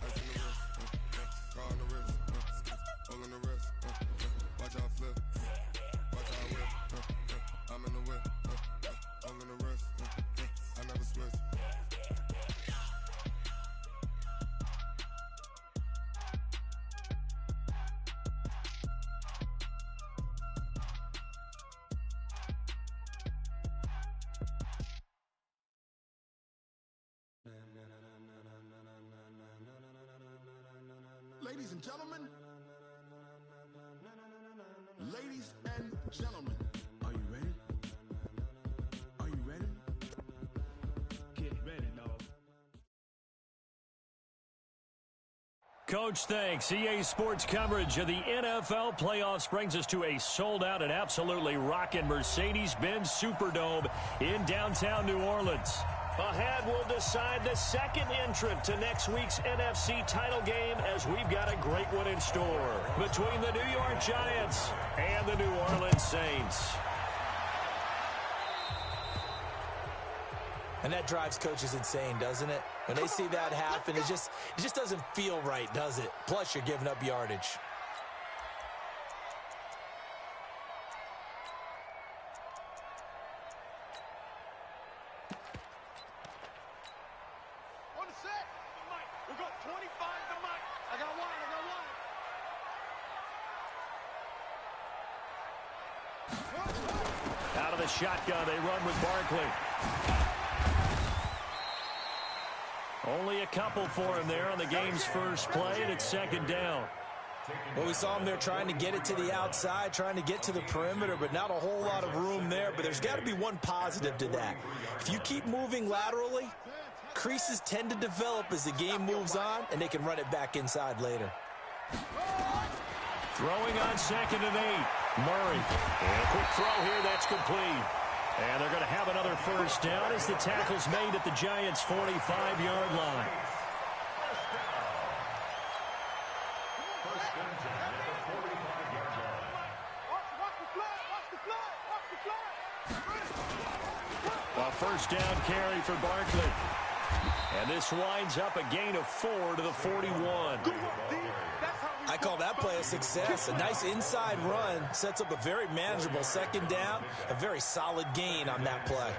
Ice in the wrist, car on the wrist, all on the wrist, watch how I flip, watch how I whip, I'm in the whip, all in the wrist, I never switch. Ladies and gentlemen, ladies and gentlemen, are you ready? Are you ready? Get ready, dog. Coach, thanks. EA Sports coverage of the NFL playoffs brings us to a sold-out and absolutely rocking Mercedes-Benz Superdome in downtown New Orleans. Ahead, we'll decide the second entrant to next week's NFC title game as we've got a great one in store between the New York Giants and the New Orleans Saints. And that drives coaches insane, doesn't it? When they see that happen, it just doesn't feel right, does it? Plus, you're giving up yardage. Out of the shotgun, they run with Barkley. Only a couple for him there on the game's first play, and it's second down. Well, we saw him there trying to get it to the outside, trying to get to the perimeter, but not a whole lot of room there. But there's got to be one positive to that. If you keep moving laterally, creases tend to develop as the game moves on, and they can run it back inside later. Throwing on 2nd and 8. Murray. And a quick throw here, that's complete. And they're going to have another first down as the tackle's made at the Giants' 45-yard line. A first down carry for Barkley. And this winds up a gain of 4 to the 41. I call that play a success. A nice inside run sets up a very manageable second down, a very solid gain on that play.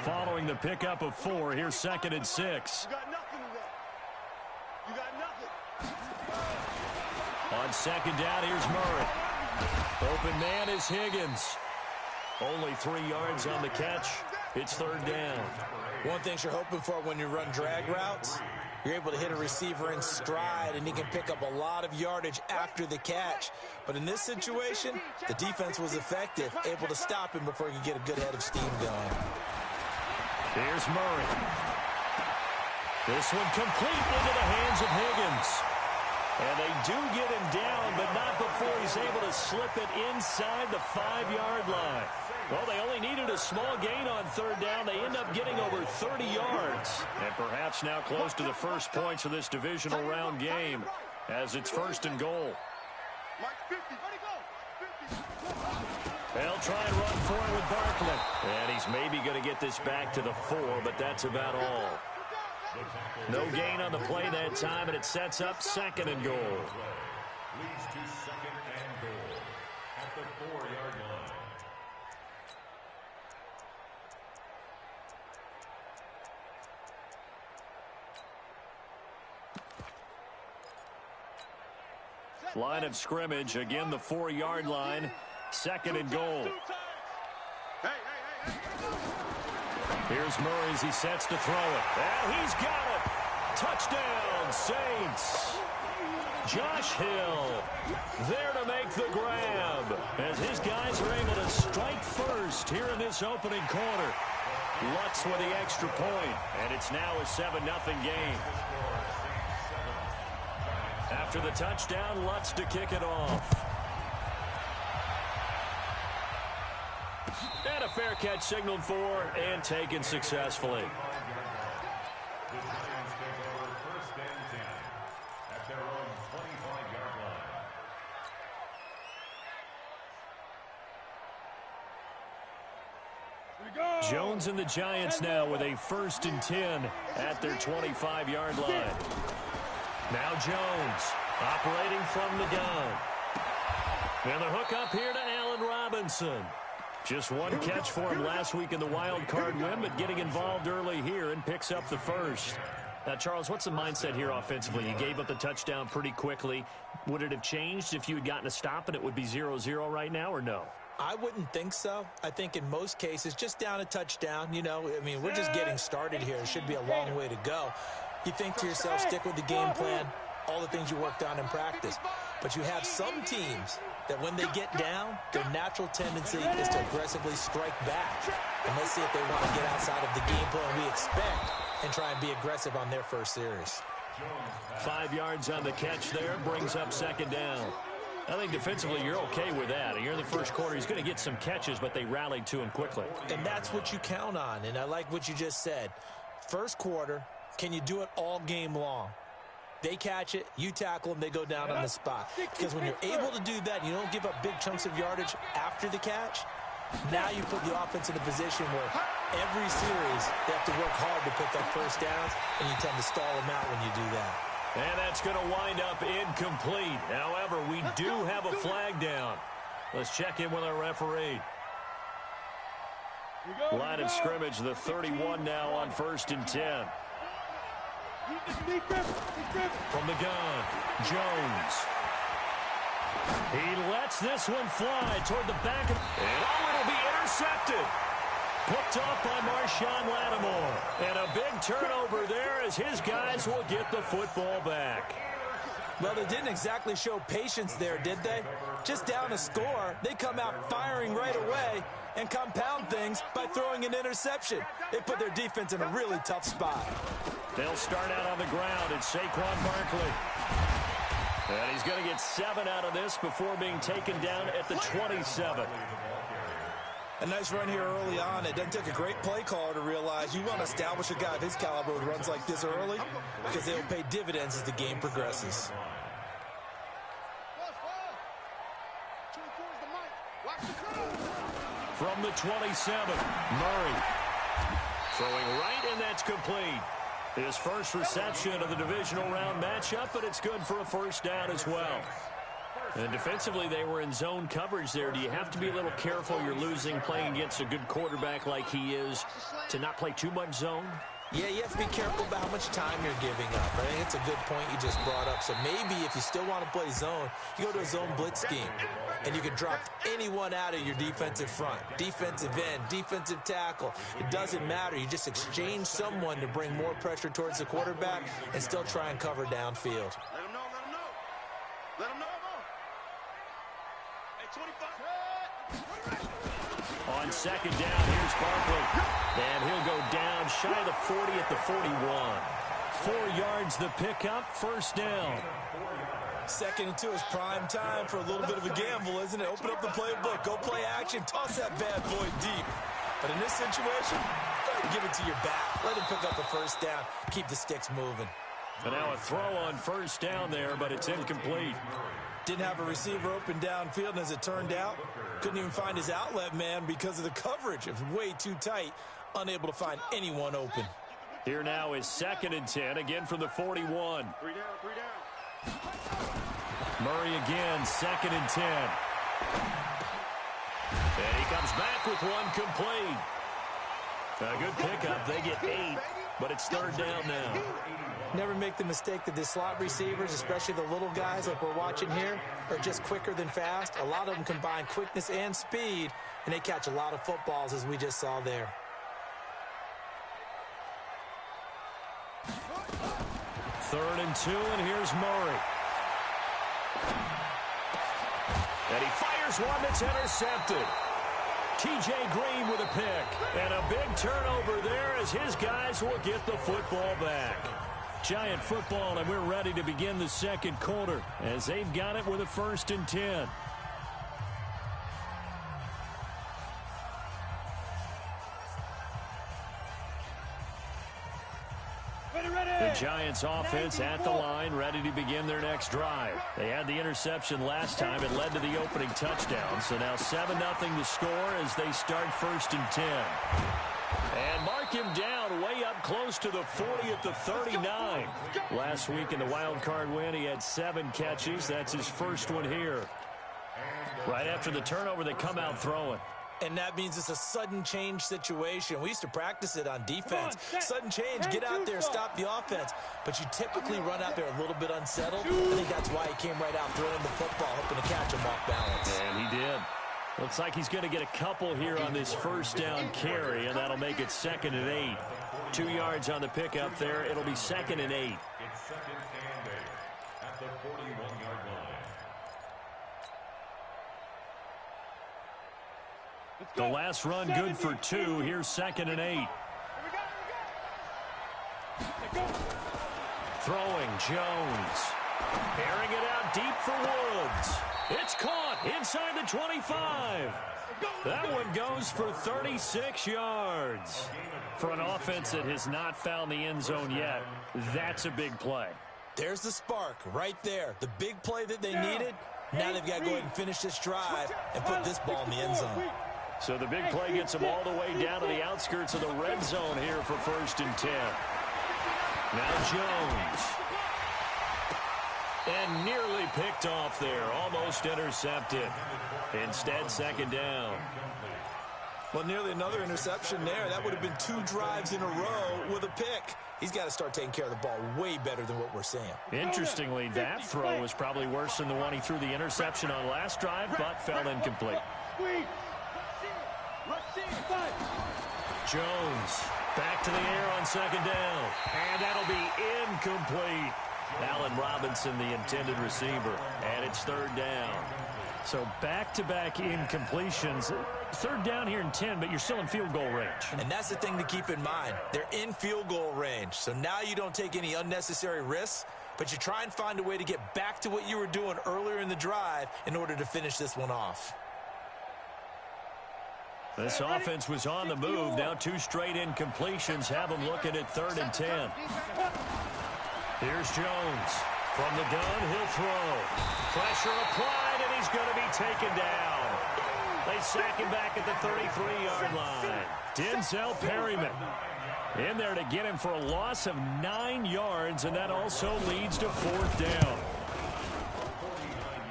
Following the pickup of 4, here's 2nd and 6. You got nothing today. You got nothing. On 2nd down, here's Murray. Open man is Higgins. Only 3 yards on the catch. It's 3rd down. One thing you're hoping for when you run drag routes, you're able to hit a receiver in stride, and he can pick up a lot of yardage after the catch. But in this situation, the defense was effective, able to stop him before he could get a good head of steam going. Here's Murray. This one complete into the hands of Higgins. And they do get him down, but not before he's able to slip it inside the 5-yard line. Well, they only needed a small gain on 3rd down. They end up getting over 30 yards. And perhaps now close to the first points of this divisional round game as it's 1st and goal. They'll try and run for it with Barkley. And he's maybe going to get this back to the 4, but that's about all. No gain on the play that time, and it sets up 2nd and goal. Leads to 2nd and goal at the 4-yard line. Line of scrimmage, again the 4-yard line, 2nd and goal. Here's Murray as he sets to throw it. And he's got it. Touchdown, Saints. Josh Hill there to make the grab as his guys are able to strike first here in this opening quarter. Lutz with the extra point, and it's now a 7-0 game. After the touchdown, Lutz to kick it off. And a fair catch signaled for and taken successfully. The Giants take over 1st and 10 at their own 25-yard line. Jones and the Giants now with a 1st and 10 at their 25-yard line. Now Jones operating from the gun. And the hook up here to Allen Robinson. Just one catch for him last week in the wild card win, but getting involved early here and picks up the 1st. Now, Charles, what's the mindset here offensively? You gave up the touchdown pretty quickly. Would it have changed if you had gotten a stop and it would be 0-0 right now, or no? I wouldn't think so. I think in most cases, just down a touchdown, we're just getting started here. It should be a long way to go. You think to yourself, stick with the game plan, all the things you worked on in practice. But you have some teams that when they get down, their natural tendency is to aggressively strike back. And let's see if they want to get outside of the game plan we expect and try and be aggressive on their first series. 5 yards on the catch there, brings up 2nd down. I think defensively you're okay with that. Here in the first quarter, he's going to get some catches, but they rallied to him quickly. And that's what you count on, and I like what you just said. First quarter, can you do it all game long? They catch it, you tackle them, they go down on the spot. Because when you're able to do that, you don't give up big chunks of yardage after the catch, now you put the offense in a position where every series they have to work hard to pick up first downs, and you tend to stall them out when you do that. And that's going to wind up incomplete. However, we do have a flag down. Let's check in with our referee. Line of scrimmage, the 31 now on 1st and 10. From the gun, Jones. He lets this one fly toward the back of, and it'll be intercepted. Picked off by Marshawn Lattimore. And a big turnover there as his guys will get the football back. Well, they didn't exactly show patience there, did they? Just down a score, they come out firing right away and compound things by throwing an interception. They put their defense in a really tough spot. They'll start out on the ground. It's Saquon Barkley. And he's going to get 7 out of this before being taken down at the 27. A nice run here early on. It doesn't take a great play caller to realize you want to establish a guy of his caliber who runs like this early because they'll pay dividends as the game progresses. From the 27, Murray. Throwing right, and that's complete. His first reception of the divisional round matchup, but it's good for a 1st down as well. And defensively, they were in zone coverage there. Do you have to be a little careful? You're losing playing against a good quarterback like he is to not play too much zone? Yeah, you have to be careful about how much time you're giving up. I think it's a good point you just brought up. So maybe if you still want to play zone, you go to a zone blitz scheme, and you can drop anyone out of your defensive front, defensive end, defensive tackle. It doesn't matter. You just exchange someone to bring more pressure towards the quarterback and still try and cover downfield. Let him know, let him know. Let him know. Hey, 25. On 2nd down, here's Barkley. And he'll go down shy of the 40 at the 41. 4 yards the pickup, 1st down. 2nd and 2 is prime time for a little bit of a gamble, isn't it? Open up the playbook, go play action, toss that bad boy deep. But in this situation, give it to your back. Let him pick up the 1st down, keep the sticks moving. And now a throw on 1st down there, but it's incomplete. Didn't have a receiver open downfield, and as it turned out, couldn't even find his outlet man because of the coverage. It was way too tight, unable to find anyone open. Here now is 2nd and 10, again from the 41. 3 down. Murray again, 2nd and 10. And he comes back with one complete. A good pickup. They get 8, but it's 3rd down now. Never make the mistake that the slot receivers, especially the little guys like we're watching here, are just quicker than fast. A lot of them combine quickness and speed, and they catch a lot of footballs, as we just saw there. 3rd and 2, and here's Murray. And he fires one that's intercepted. T.J. Green with a pick. And a big turnover there as his guys will get the football back. Giant football, and we're ready to begin the 2nd quarter as they've got it with a 1st and 10. The Giants offense at the line, ready to begin their next drive. They had the interception last time. It led to the opening touchdown. So now 7-0 to score as they start 1st and 10. close to the 40 at the 39. Last week in the wild card win, he had 7 catches. That's his first one here. Right after the turnover, they come out throwing. And that means it's a sudden change situation. We used to practice it on defense. Sudden change, get out there, stop the offense. But you typically run out there a little bit unsettled. I think that's why he came right out throwing the football, hoping to catch him off balance. And he did. Looks like he's going to get a couple here on this first down carry, and that'll make it 2nd and 8. 2 yards on the pickup there. It'll be 2nd and 8. It's 2nd and 8 at the 41-yard line. The last run good for 2. Here's 2nd and 8. Throwing, Jones. Airing it out deep for Woods. It's caught inside the 25. That one goes for 36 yards. For an offense that has not found the end zone yet, that's a big play. There's the spark right there. The big play that they needed. Now they've got to go ahead and finish this drive and put this ball in the end zone. So the big play gets them all the way down to the outskirts of the red zone here for 1st and 10. Now Jones. And nearly picked off there. Almost intercepted. Instead, 2nd down. Well, nearly another interception there. That would have been 2 drives in a row with a pick. He's got to start taking care of the ball way better than what we're seeing. Interestingly, that throw was probably worse than the one he threw the interception on last drive, but fell incomplete. Jones back to the air on 2nd down. And that'll be incomplete. Allen Robinson, the intended receiver. And it's 3rd down. So back-to-back incompletions. 3rd down here in 10, but you're still in field goal range. And that's the thing to keep in mind. They're in field goal range. So now you don't take any unnecessary risks, but you try and find a way to get back to what you were doing earlier in the drive in order to finish this one off. This offense was on the move. Now 2 straight incompletions have them looking at 3rd and 10. Here's Jones. From the gun, he'll throw. Pressure applied, and he's going to be taken down. They sack him back at the 33-yard line. Denzel Perryman in there to get him for a loss of 9 yards, and that also leads to 4th down.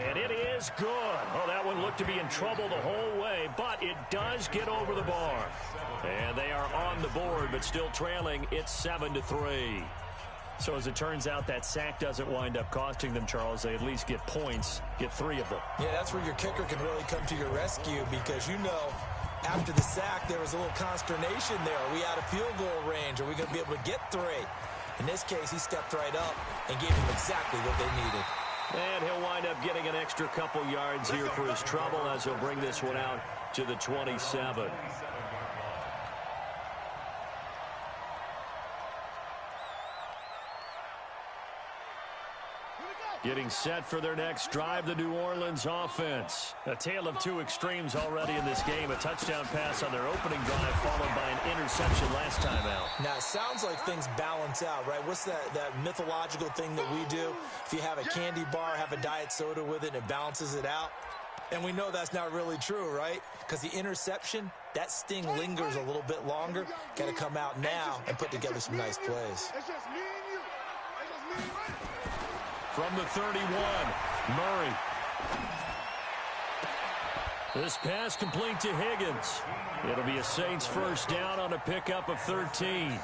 And it is good. Oh, that one looked to be in trouble the whole way, but it does get over the bar. And they are on the board, but still trailing. It's 7-3. So as it turns out, that sack doesn't wind up costing them, Charles. They at least get points, get 3 of them. Yeah, that's where your kicker can really come to your rescue because, you know, after the sack, there was a little consternation there. Are we out of field goal range? Are we going to be able to get 3? In this case, he stepped right up and gave them exactly what they needed. And he'll wind up getting an extra couple yards here for his trouble as he'll bring this one out to the 27. Getting set for their next drive, the New Orleans offense. A tale of 2 extremes already in this game. A touchdown pass on their opening drive followed by an interception last time out. Now, it sounds like things balance out, right? What's that mythological thing that we do? If you have a candy bar, have a diet soda with it, it balances it out. And we know that's not really true, right? Because the interception, that sting lingers a little bit longer. Got to come out now and put together some nice plays. It's just me and you. It's just me and you. From the 31, Murray. This pass complete to Higgins. It'll be a Saints 1st down on a pickup of 13.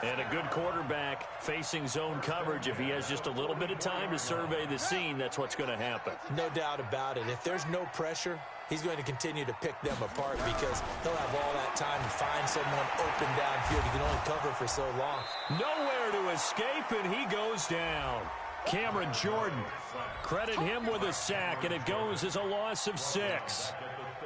And a good quarterback facing zone coverage. If he has just a little bit of time to survey the scene, that's what's going to happen. No doubt about it. If there's no pressure, he's going to continue to pick them apart because he'll have all that time to find someone open downfield. He can only cover for so long. Nowhere to escape, and he goes down. Cameron Jordan, credit him with a sack, and it goes as a loss of 6.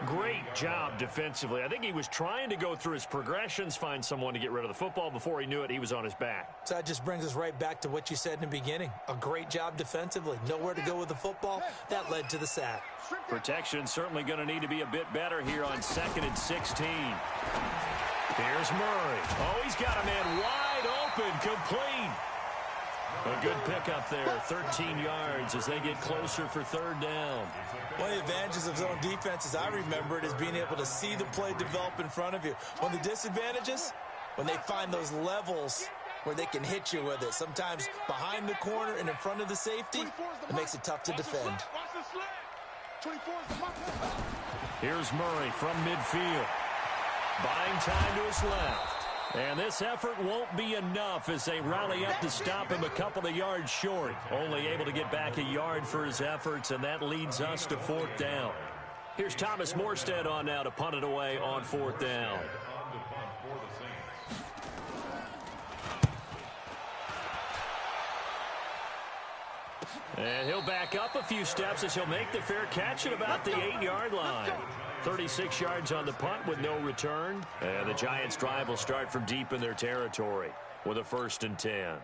Great job defensively. I think he was trying to go through his progressions, find someone to get rid of the football. Before he knew it, he was on his back. So that just brings us right back to what you said in the beginning. A great job defensively. Nowhere to go with the football. That led to the sack. Protection certainly going to need to be a bit better here on 2nd and 16. Here's Murray. Oh, he's got a man wide open, complete. A good pickup there, 13 yards as they get closer for 3rd down. One of the advantages of zone defense, as I remember it, is being able to see the play develop in front of you. One of the disadvantages, when they find those levels where they can hit you with it. Sometimes behind the corner and in front of the safety, it makes it tough to defend. Here's Murray from midfield. Buying time to his left. And this effort won't be enough as they rally up to stop him a couple of yards short. Only able to get back a yard for his efforts, and that leads us to 4th down. Here's Thomas Morstead on now to punt it away on 4th down. And he'll back up a few steps as he'll make the fair catch at about the 8-yard line. 36 yards on the punt with no return. And the Giants' drive will start from deep in their territory with a 1st and 10.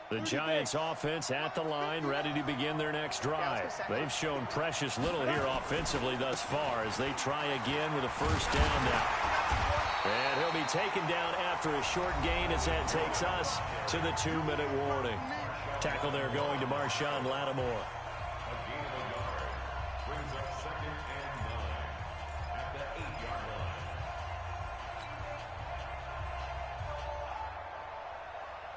The Giants' offense at the line, ready to begin their next drive. They've shown precious little here offensively thus far as they try again with a 1st down now. And he'll be taken down after a short gain as that takes us to the 2-minute warning. Tackle there going to Marshawn Lattimore. A gain of a yard brings up 2nd and 9 at the 8-yard line.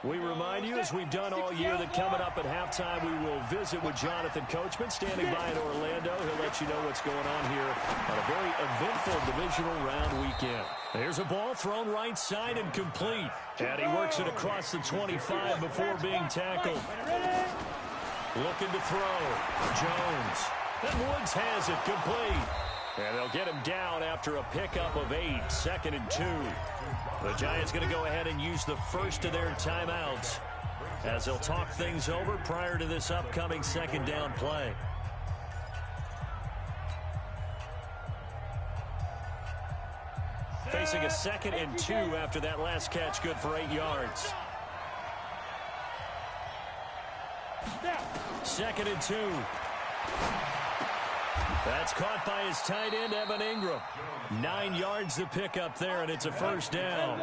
We remind you, as we've done all year, that coming up at halftime, we will visit with Jonathan Coachman standing by in Orlando. He'll let you know what's going on here on a very eventful divisional round weekend. There's a ball thrown right side and complete. And he works it across the 25 before being tackled. Looking to throw. Jones. And Woods has it complete. And they'll get him down after a pickup of 8, 2nd and 2. The Giants going to go ahead and use the first of their timeouts as they'll talk things over prior to this upcoming 2nd down play. Facing a 2nd and 2 after that last catch, good for 8 yards. 2nd and 2. That's caught by his tight end, Evan Ingram. 9 yards to pick up there, and it's a 1st down.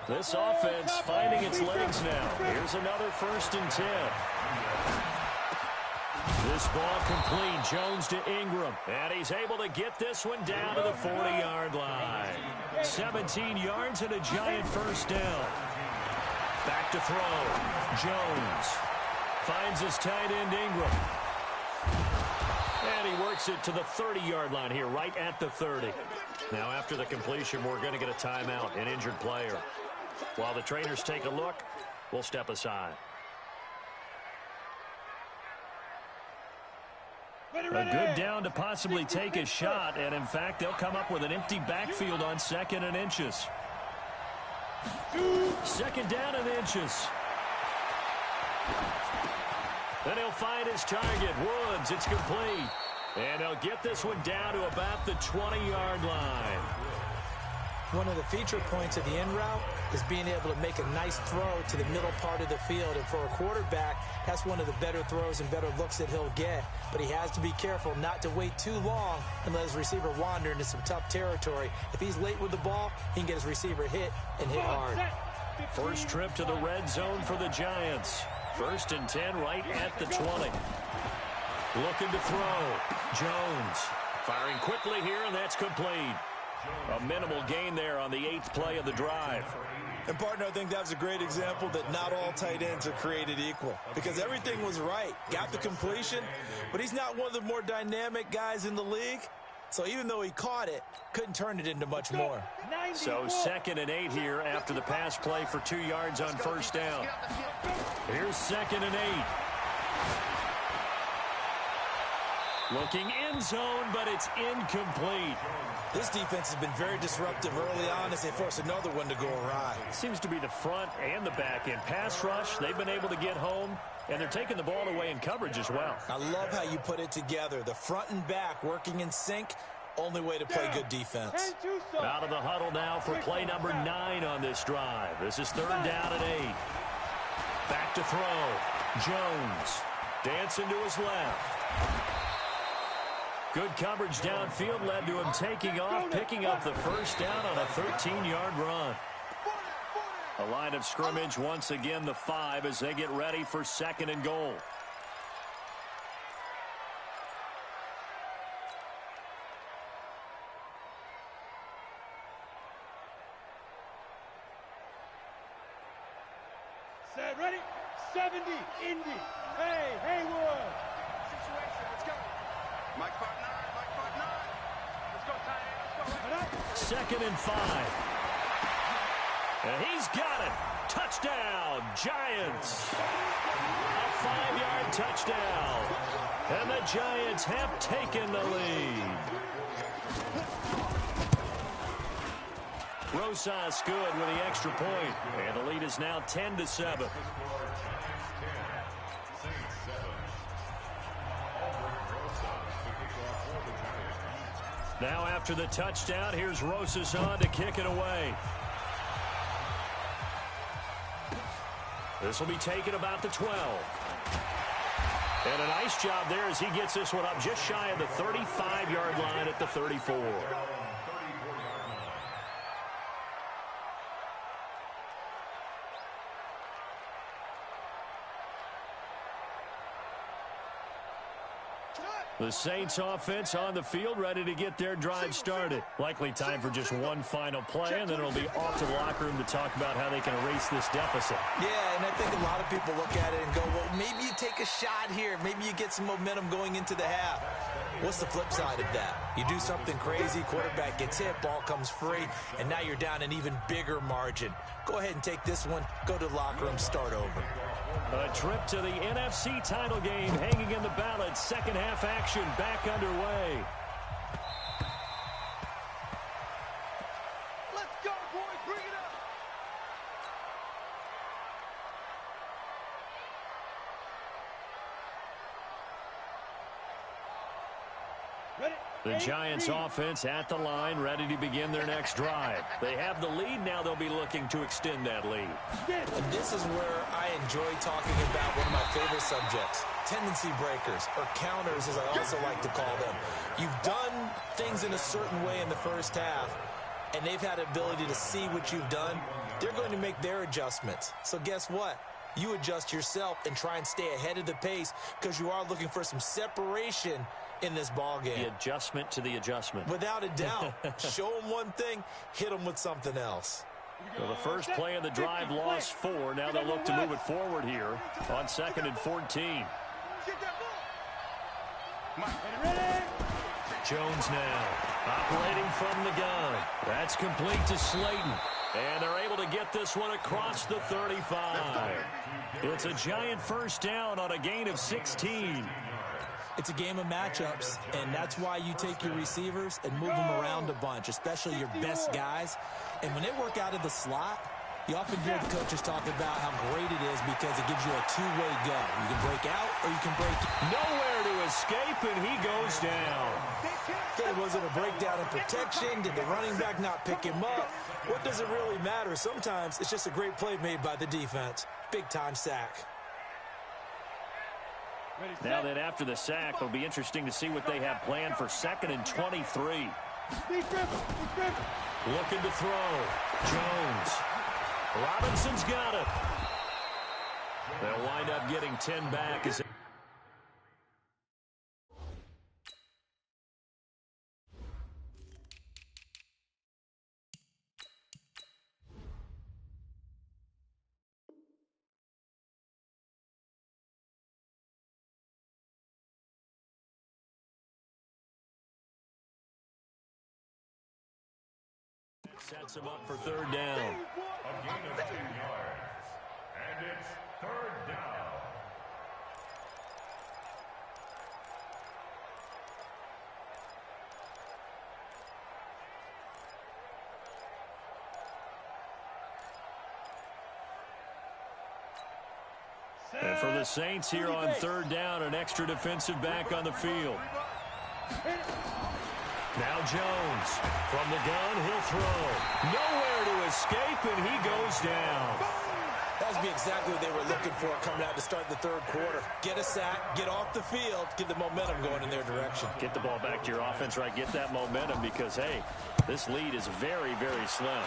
This offense finding its legs now. Here's another 1st and 10. This ball complete. Jones to Ingram. And he's able to get this one down to the 40-yard line. 17 yards and a Giant 1st down. Back to throw. Jones finds his tight end, Ingram. And he works it to the 30-yard line here, right at the 30. Now, after the completion, we're going to get a timeout, an injured player. While the trainers take a look, we'll step aside. A good down to possibly take a shot, and in fact, they'll come up with an empty backfield on 2nd and inches. 2nd down and inches. Then he'll find his target, Woods. It's complete. And he'll get this one down to about the 20-yard line. One of the feature points of the in route is being able to make a nice throw to the middle part of the field. And for a quarterback, that's one of the better throws and better looks that he'll get. But he has to be careful not to wait too long and let his receiver wander into some tough territory. If he's late with the ball, he can get his receiver hit and hit hard. First trip to the red zone for the Giants. 1st and 10 right at the 20. Looking to throw. Jones firing quickly here, and that's complete. A minimal gain there on the 8th play of the drive. And, partner, I think that's a great example that not all tight ends are created equal. Because everything was right. Got the completion, but he's not one of the more dynamic guys in the league. So even though he caught it, couldn't turn it into much more. So 2nd and 8 here after the pass play for 2 yards on 1st down. Here's 2nd and 8. Looking end zone, but it's incomplete. This defense has been very disruptive early on as they force another one to go awry. Seems to be the front and the back end. Pass rush, they've been able to get home, and they're taking the ball away in coverage as well. I love how you put it together. The front and back working in sync, only way to play good defense. Out of the huddle now for play number 9 on this drive. This is 3rd down and 8. Back to throw. Jones dancing to his left. Good coverage downfield led to him taking off, picking up the 1st down on a 13-yard run. A line of scrimmage once again, the 5, as they get ready for 2nd and goal. Set, ready? 70, Indy. Hey, Haywood. Situation, let's go. Mike 5-9, Mike 5-9. Let's go, tight end, let's go. Second and 5. And he's got it. Touchdown, Giants. A 5-yard touchdown. And the Giants have taken the lead. Rosas good with the extra point. And the lead is now 10-7. Now after the touchdown, here's Rosas on to kick it away. This will be taken about the 12. And a nice job there as he gets this one up just shy of the 35-yard line at the 34. The Saints offense on the field, ready to get their drive started. Likely time for just one final play, and then it'll be off to the locker room to talk about how they can erase this deficit. Yeah, and I think a lot of people look at it and go, well, maybe you take a shot here. Maybe you get some momentum going into the half. What's the flip side of that? You do something crazy, quarterback gets hit, ball comes free, and now you're down an even bigger margin. Go ahead and take this one, go to the locker room, start over. A trip to the NFC title game hanging in the balance. Second half action back underway. Let's go, boys. Bring it up. Ready? The Giants offense at the line, ready to begin their next drive. They have the lead. Now they'll be looking to extend that lead. And this is where I enjoy talking about one of my favorite subjects, tendency breakers, or counters as I also like to call them. You've done things in a certain way in the first half, and they've had the ability to see what you've done. They're going to make their adjustments. So guess what? You adjust yourself and try and stay ahead of the pace because you are looking for some separation in this ball game. The adjustment to the adjustment. Without a doubt. Show them one thing, hit them with something else. Well, the first play of the drive lost 4. Now they'll look to move it forward here on 2nd and 14. Jones now operating from the gun. That's complete to Slayton. And they're able to get this one across the 35. It's a Giant first down on a gain of 16. It's a game of matchups, and that's why you take your receivers and move them around a bunch, especially your best guys. And when they work out of the slot, you often hear the coaches talk about how great it is because it gives you a two-way go. You can break out or you can break nowhere to escape, and he goes down. Okay, was it a breakdown in protection? Did the running back not pick him up? What does it really matter? Sometimes it's just a great play made by the defense. Big-time sack. Now that after the sack, it'll be interesting to see what they have planned for 2nd and 23. Looking to throw. Jones. Robinson's got it. They'll wind up getting 10 back as sets him up for 3rd down. A gain of 10 yards. And it's 3rd down. And for the Saints here on 3rd down, an extra defensive back on the field. Now Jones from the gun, he'll throw. Nowhere to escape, and he goes down. That would be exactly what they were looking for coming out to start the 3rd quarter. Get a sack, get off the field, get the momentum going in their direction. Get the ball back to your offense, right? Get that momentum because, hey, this lead is very, very slim.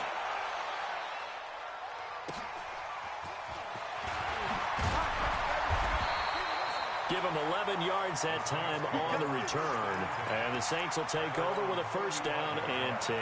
Give him 11 yards that time on the return. And the Saints will take over with a 1st down and 10.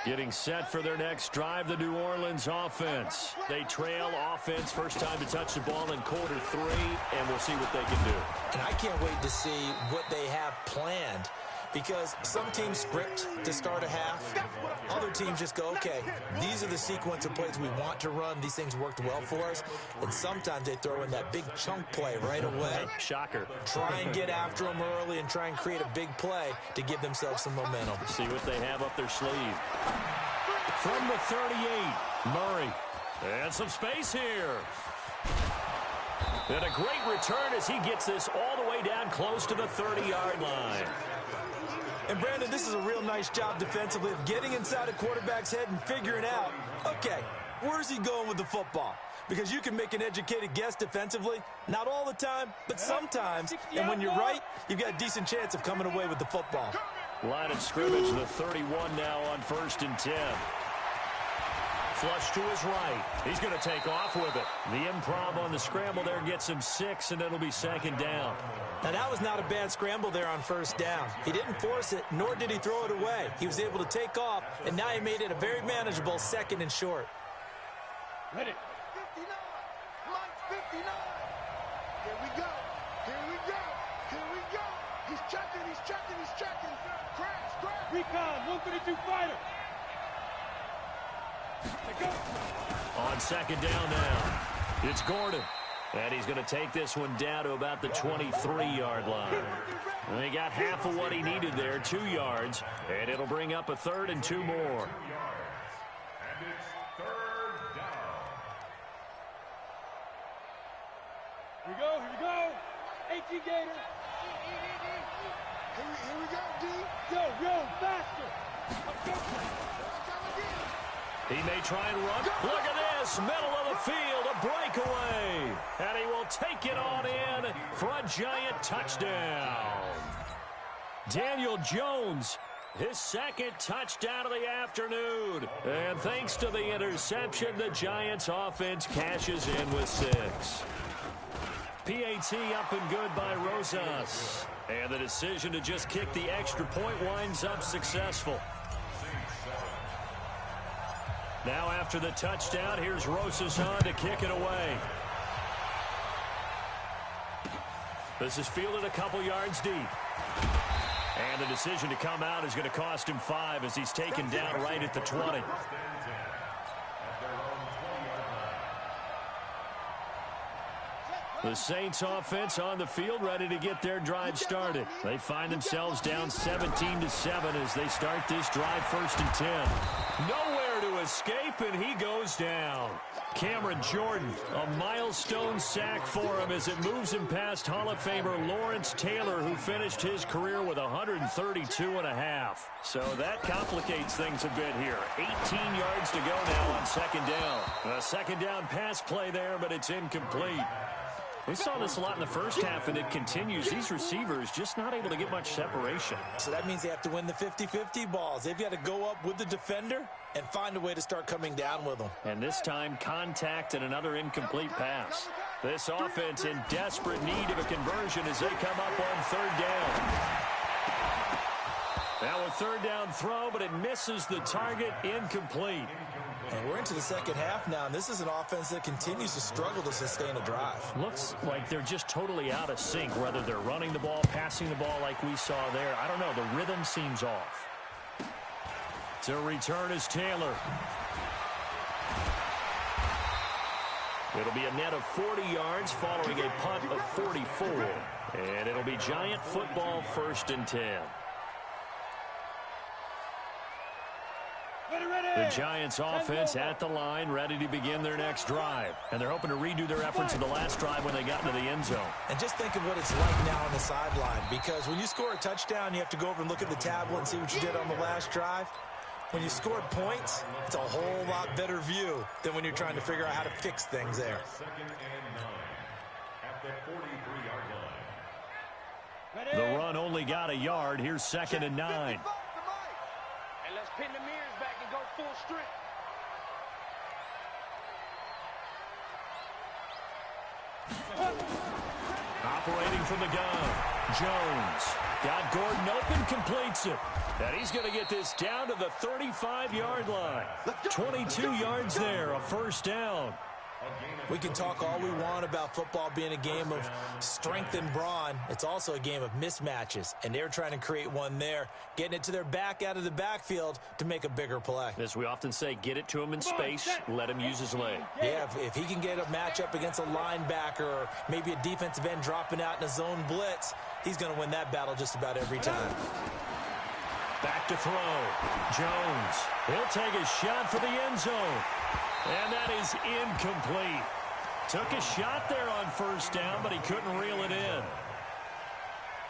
Getting set for their next drive, the New Orleans offense. They trail offense, first time to touch the ball in quarter 3, and we'll see what they can do. And I can't wait to see what they have planned, because some teams script to start a half. Other teams just go, okay, these are the sequence of plays we want to run. These things worked well for us. And sometimes they throw in that big chunk play right away. Shocker. Try and get after them early and try and create a big play to give themselves some momentum. See what they have up their sleeve. From the 38, Murray. And some space here. And a great return as he gets this all the way down close to the 30-yard line. And, Brandon, this is a real nice job defensively of getting inside a quarterback's head and figuring out, okay, where's he going with the football? Because you can make an educated guess defensively, not all the time, but sometimes. And when you're right, you've got a decent chance of coming away with the football. Line of scrimmage, the 31 now on 1st and 10. Flush to his right. He's going to take off with it. The improv on the scramble there gets him 6, and it'll be 2nd down. Now, that was not a bad scramble there on 1st down. He didn't force it, nor did he throw it away. He was able to take off, and now he made it a very manageable 2nd and short. Ready. 59. Mike 59. Here we go. Here we go. Here we go. He's checking. He's checking. He's checking. Crash. Crash. Recon. 132 fighter. On 2nd down now, it's Gordon. And he's going to take this one down to about the 23-yard line. And he got half of what he needed there, 2 yards. And it'll bring up a 3rd and 2 more. And it's 3rd down. Here we go. Here we go. 18 Gator. Here we go, D. Yo, faster. He may try and run. Look at this. Middle of the field. A breakaway. And he will take it on in for a giant touchdown. Daniel Jones, his 2nd touchdown of the afternoon. And thanks to the interception, the Giants offense cashes in with 6. PAT up and good by Rosas. And the decision to just kick the extra point winds up successful. Now after the touchdown, here's Rosas on to kick it away. This is fielded a couple yards deep. And the decision to come out is going to cost him 5 as he's taken down right at the 20. The Saints offense on the field ready to get their drive started. They find themselves down 17-7 as they start this drive 1st and 10. Nowhere to escape, and he goes down. Cameron Jordan, a milestone sack for him as it moves him past Hall of Famer Lawrence Taylor, who finished his career with 132.5. So that complicates things a bit here. 18 yards to go now on 2nd down. A 2nd down pass play there, but it's incomplete. We saw this a lot in the first half, and it continues. These receivers just not able to get much separation. So that means they have to win the 50-50 balls. They've got to go up with the defender and find a way to start coming down with them. And this time, contact and another incomplete pass. This offense in desperate need of a conversion as they come up on 3rd down. Now a 3rd down throw, but it misses the target, incomplete. And we're into the 2nd half now, and this is an offense that continues to struggle to sustain a drive. Looks like they're just totally out of sync, whether they're running the ball, passing the ball like we saw there. I don't know. The rhythm seems off. To return is Taylor. It'll be a net of 40 yards following a punt of 44. And it'll be Giant football 1st and 10. The Giants offense at the line, ready to begin their next drive. And they're hoping to redo their efforts in the last drive when they got into the end zone. And just think of what it's like now on the sideline, because when you score a touchdown, you have to go over and look at the tablet and see what you did on the last drive. When you scored points, it's a whole lot better view than when you're trying to figure out how to fix things there. 2nd and 9 at the 43-yard line. The run only got a yard. Here's 2nd and 9. And let's pin the mirrors back and go full strength. Operating from the gun. Jones got Gordon open, completes it. And he's going to get this down to the 35-yard line. 22 yards there, a first down. We can talk all we want about football being a game of strength and brawn. It's also a game of mismatches, and they're trying to create one there, getting it to their back out of the backfield to make a bigger play. As we often say, get it to him in space, let him use his leg. Yeah, if he can get a matchup against a linebacker or maybe a defensive end dropping out in a zone blitz, he's going to win that battle just about every time. Back to throw. Jones. He'll take a shot for the end zone. And that is incomplete. Took a shot there on first down, but he couldn't reel it in.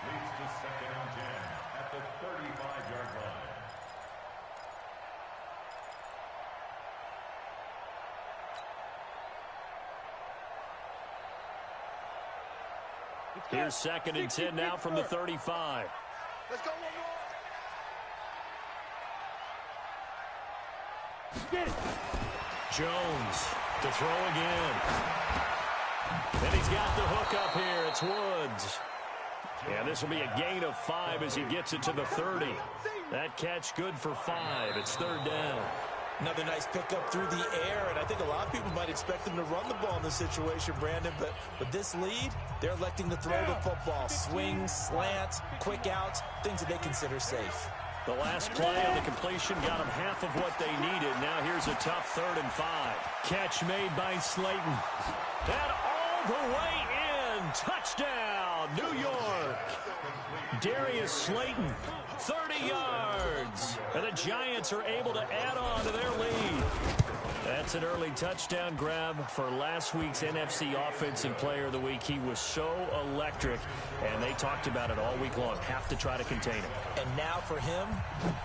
Leads to 2nd and 10 at the 35-yard line. Here's 2nd and 10 now from the 35. Let's go one more. Get it. Jones to throw again. And he's got the hook up here. It's Woods. And this will be a gain of 5 as he gets it to the 30. That catch good for 5. It's 3rd down. Another nice pickup through the air, and I think a lot of people might expect them to run the ball in this situation, Brandon, but with this lead, they're electing to throw the football. Swings, slants, quick outs, things that they consider safe. The last play on the completion got them half of what they needed. Now here's a tough 3rd and 5. Catch made by Slayton. And all the way in. Touchdown, New York. Darius Slayton, 30 yards. And the Giants are able to add on to their lead. That's an early touchdown grab for last week's NFC Offensive Player of the Week. He was so electric, and they talked about it all week long. Have to try to contain him. And now for him,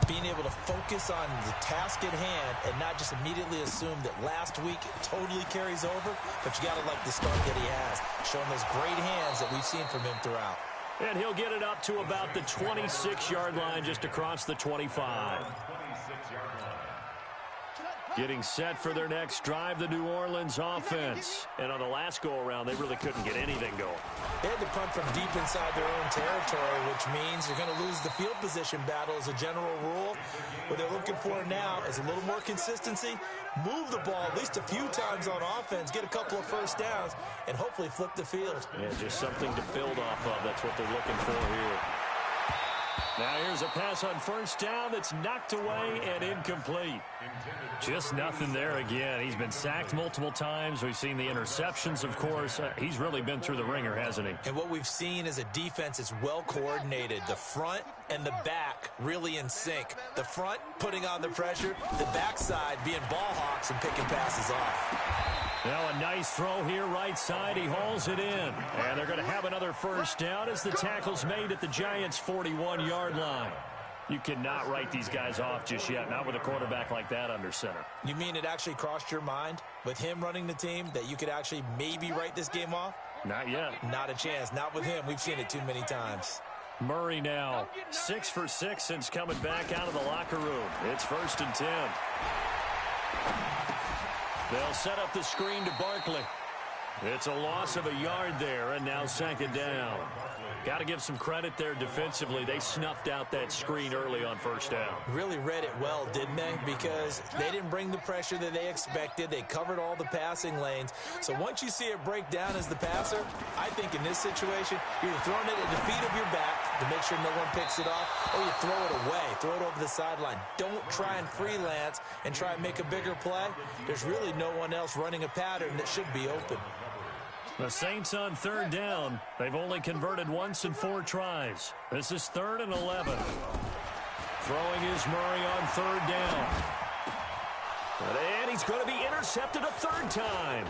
being able to focus on the task at hand and not just immediately assume that last week totally carries over, but you got to like the start that he has, showing those great hands that we've seen from him throughout. And he'll get it up to about the 26-yard line, just across the 25. 26-yard line. Getting set for their next drive, the New Orleans offense. And on the last go-around, they really couldn't get anything going. They had to punt from deep inside their own territory, which means you're going to lose the field position battle as a general rule. What they're looking for now is a little more consistency, move the ball at least a few times on offense, get a couple of first downs, and hopefully flip the field. Yeah, just something to build off of. That's what they're looking for here. Now here's a pass on first down that's knocked away and incomplete. Just nothing there again. He's been sacked multiple times. We've seen the interceptions, of course. He's really been through the ringer, hasn't he? And what we've seen is a defense that's well coordinated. The front and the back really in sync. The front putting on the pressure, the backside being ball hawks and picking passes off. Now a nice throw here right side. He hauls it in. And they're going to have another first down as the tackle's made at the Giants' 41-yard line. You cannot write these guys off just yet, not with a quarterback like that under center. You mean it actually crossed your mind with him running the team that you could actually maybe write this game off? Not yet. Not a chance. Not with him. We've seen it too many times. Murray now 6 for 6 since coming back out of the locker room. It's 1st and 10. They'll set up the screen to Barkley. It's a loss of a yard there, and now 2nd down. Got to give some credit there defensively. They snuffed out that screen early on first down. Really read it well, didn't they? Because they didn't bring the pressure that they expected. They covered all the passing lanes. So once you see it break down as the passer, I think in this situation, you're throwing it at the feet of your back to make sure no one picks it off, or you throw it away, throw it over the sideline. Don't try and freelance and try and make a bigger play. There's really no one else running a pattern that should be open. The Saints on 3rd down. They've only converted once in 4 tries. This is 3rd and 11. Throwing is Murray on 3rd down. And he's going to be intercepted a 3rd time.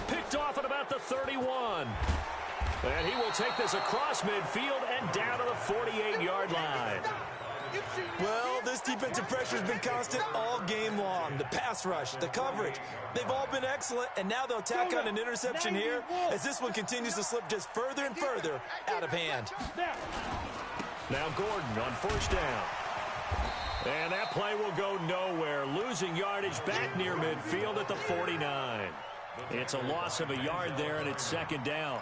Picked off at about the 31. And he will take this across midfield and down to the 48-yard line. Well, this defensive pressure has been constant all game long. The pass rush, the coverage, they've all been excellent, and now they'll tack on an interception here as this one continues to slip just further and further out of hand. Now Gordon on 1st down. And that play will go nowhere, losing yardage back near midfield at the 49. It's a loss of a yard there, and it's 2nd down.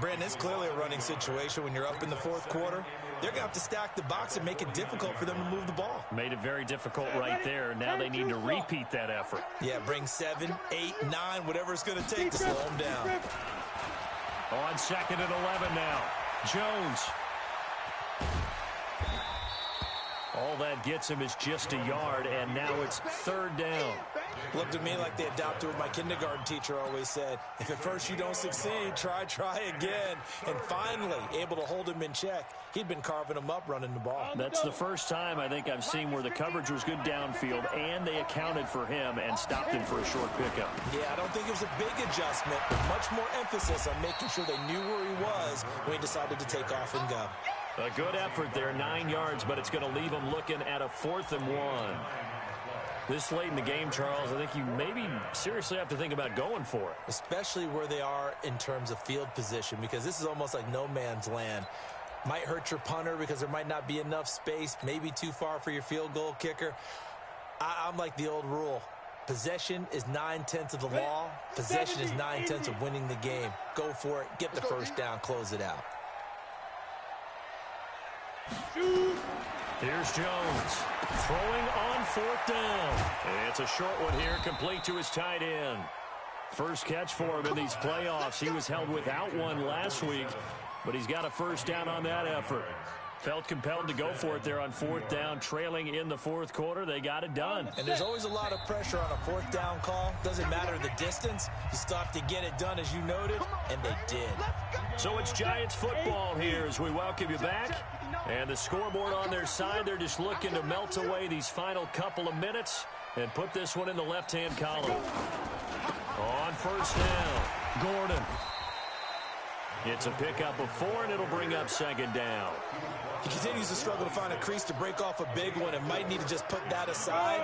Brandon, it's clearly a running situation when you're up in the fourth quarter. They're going to have to stack the box and make it difficult for them to move the ball. Made it very difficult right there. Now they need to repeat that effort. Yeah, bring 7, 8, 9, whatever it's going to take to slow them down. On 2nd and 11 now. Jones. All that gets him is just a yard, and now it's 3rd down. Looked to me like they adopted what my kindergarten teacher always said. If at first you don't succeed, try again. And finally, able to hold him in check. He'd been carving him up running the ball. That's the first time I think I've seen where the coverage was good downfield, and they accounted for him and stopped him for a short pickup. Yeah, I don't think it was a big adjustment, but much more emphasis on making sure they knew where he was when he decided to take off and go. A good effort there, 9 yards, but it's going to leave them looking at a 4th and 1. This late in the game, Charles, I think you maybe seriously have to think about going for it. Especially where they are in terms of field position, because this is almost like no man's land. Might hurt your punter because there might not be enough space, maybe too far for your field goal kicker. I'm like the old rule. Possession is 9/10 of the law. Possession is 9/10 of winning the game. Go for it. Get the first down. Close it out. Here's Jones throwing on 4th down. It's a short one here, complete to his tight end. First catch for him in these playoffs. He was held without one last week, but he's got a first down on that effort. Felt compelled to go for it there on 4th down, trailing in the 4th quarter. They got it done. And there's always a lot of pressure on a 4th down call. Doesn't matter the distance. You still have to get it done, as you noted, and they did. So it's Giants football here as we welcome you back. And the scoreboard on their side, they're just looking to melt away these final couple of minutes and put this one in the left-hand column. On 1st down, Gordon. It's a pickup of 4, and it'll bring up 2nd down. He continues to struggle to find a crease to break off a big one and might need to just put that aside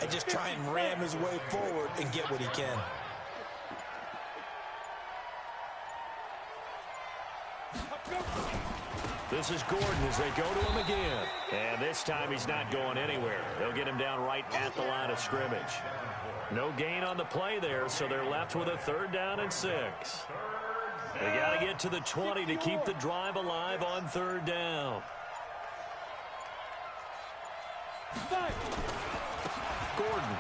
and just try and ram his way forward and get what he can. This is Gordon as they go to him again. And this time he's not going anywhere. They'll get him down right at the line of scrimmage. No gain on the play there, so they're left with a 3rd down and 6. They got to get to the 20 to keep the drive alive on 3rd down. Gordon.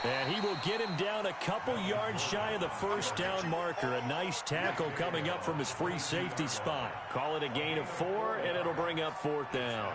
And he will get him down a couple yards shy of the first down marker. A nice tackle coming up from his free safety spot. Call it a gain of 4, and it'll bring up 4th down.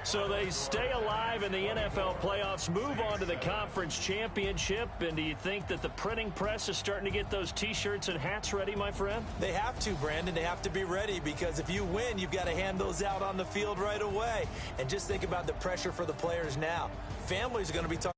So they stay alive in the NFL playoffs, move on to the conference championship. And do you think that the printing press is starting to get those T-shirts and hats ready, my friend? They have to, Brandon. They have to be ready because if you win, you've got to hand those out on the field right away. And just think about the pressure for the players now. Families are going to be talking